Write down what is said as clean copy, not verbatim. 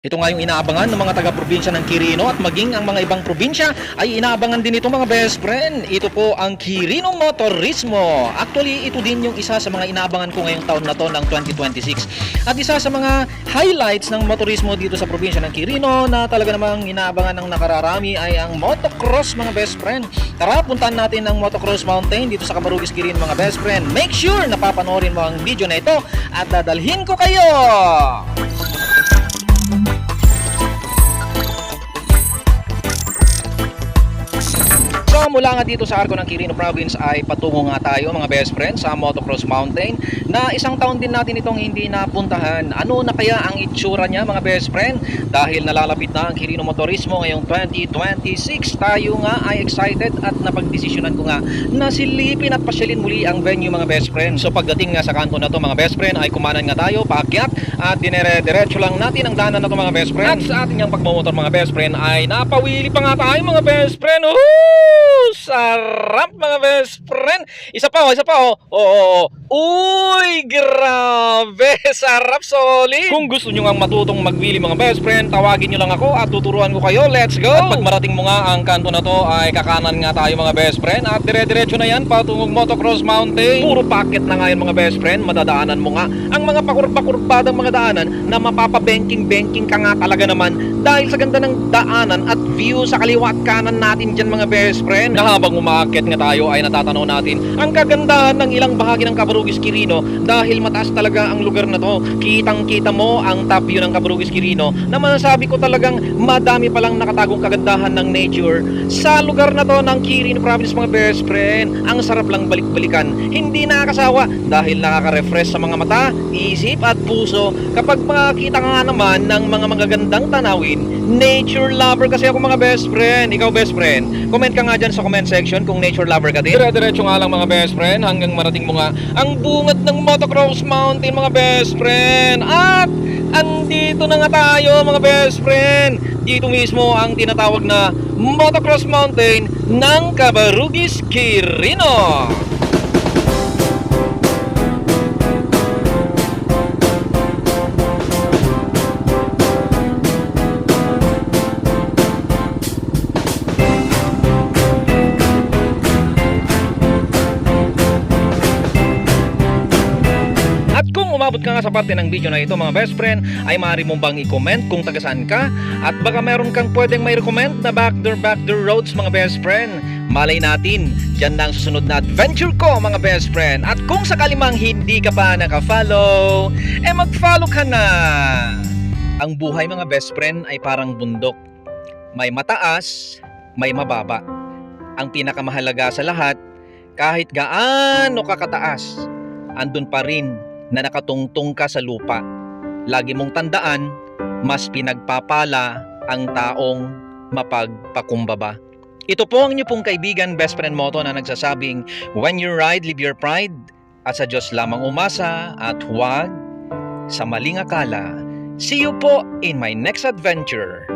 Ito nga yung inaabangan ng mga taga-probinsya ng Quirino at maging ang mga ibang probinsya ay inaabangan din ito mga best friend. Ito po ang Quirino Motorismo. Actually, ito din yung isa sa mga inaabangan ko ngayong taon na to ng 2026. At isa sa mga highlights ng motorismo dito sa probinsya ng Quirino na talaga namang inaabangan ng nakararami ay ang motocross mga best friend. Tara, puntahan natin ang Motocross Mountain dito sa Camarugis, Quirino mga best friend. Make sure na papanoorin mo ang video na ito at dadalhin ko kayo! So mula nga dito sa Arco ng Quirino Province ay patungo nga tayo mga best friends sa Motocross Mountain na isang taon din natin itong hindi napuntahan. Ano na kaya ang itsura niya mga best friend? Dahil nalalapit na ang Quirino Motorismo ngayong 2026, tayo nga ay excited at napagdesisyonan ko nga na silipin at pasyalin muli ang venue mga best friend. So pagdating nga sa kanto na to mga best friend ay kumanan nga tayo, paakyat at dinere-diretso lang natin ang daanan na to mga best friend. At sa ating yung pagmamotor mga best friend ay napawili pa nga tayo mga best friend. Sarap mga best friend. Isa pa oh. Oo. Uy, grabe. Sarap, solid. Kung gusto nyo nga matutong magwili mga best friend, tawagin nyo lang ako at tuturuan ko kayo. Let's go. At pag marating mo nga ang kanto na to ay kakanan nga tayo mga best friend. At dire-diretso na yan patungong Motocross Mountain. Puro packet na nga yan mga best friend. Madadaanan mo nga ang mga pakurba-kurbadang mga daanan na mapapabenking-benking ka nga talaga naman dahil sa ganda ng daanan at view sa kaliwa at kanan natin dyan mga best friend. Na habang umaakyat nga tayo ay natatanaw natin ang kagandahan ng ilang bahagi ng Camarugis, Quirino dahil mataas talaga ang lugar na to. Kitang-kita mo ang top view ng Camarugis, Quirino na masasabi ko talagang madami palang nakatagong kagandahan ng nature sa lugar na to ng Quirino Province mga best friend. Ang sarap lang balik-balikan, hindi nakakasawa dahil nakaka-refresh sa mga mata, isip at puso kapag makakita nga naman ng mga magagandang tanawin. Nature lover kasi ako mga best friend. Ikaw best friend, comment ka nga dyan sa comment section kung nature lover ka din. Dire-diretso nga lang mga best friend hanggang marating mo nga ang bungad ng Motocross Mountain mga best friend. At andito na nga tayo mga best friend. Dito mismo ang tinatawag na Motocross Mountain ng Camarugis, Quirino. Umabot ka nga sa parte ng video na ito mga best friend ay maaari mong bang i-comment kung taga saan ka at baka meron kang pwedeng may recommend na backdoor roads mga best friend. Malay natin, dyan na ang susunod na adventure ko mga best friend. At kung sakali mang hindi ka pa naka-follow, mag-follow ka na. Ang buhay mga best friend ay parang bundok. May mataas, may mababa. Ang pinakamahalaga sa lahat, kahit gaano kakataas, andun pa rin na nakatungtong ka sa lupa. Lagi mong tandaan, mas pinagpapala ang taong mapagpakumbaba. Ito po ang inyo pong kaibigan, Best Friend Moto na nagsasabing, when you ride, leave your pride, at sa Diyos lamang umasa, at huwag sa maling akala. See you po in my next adventure.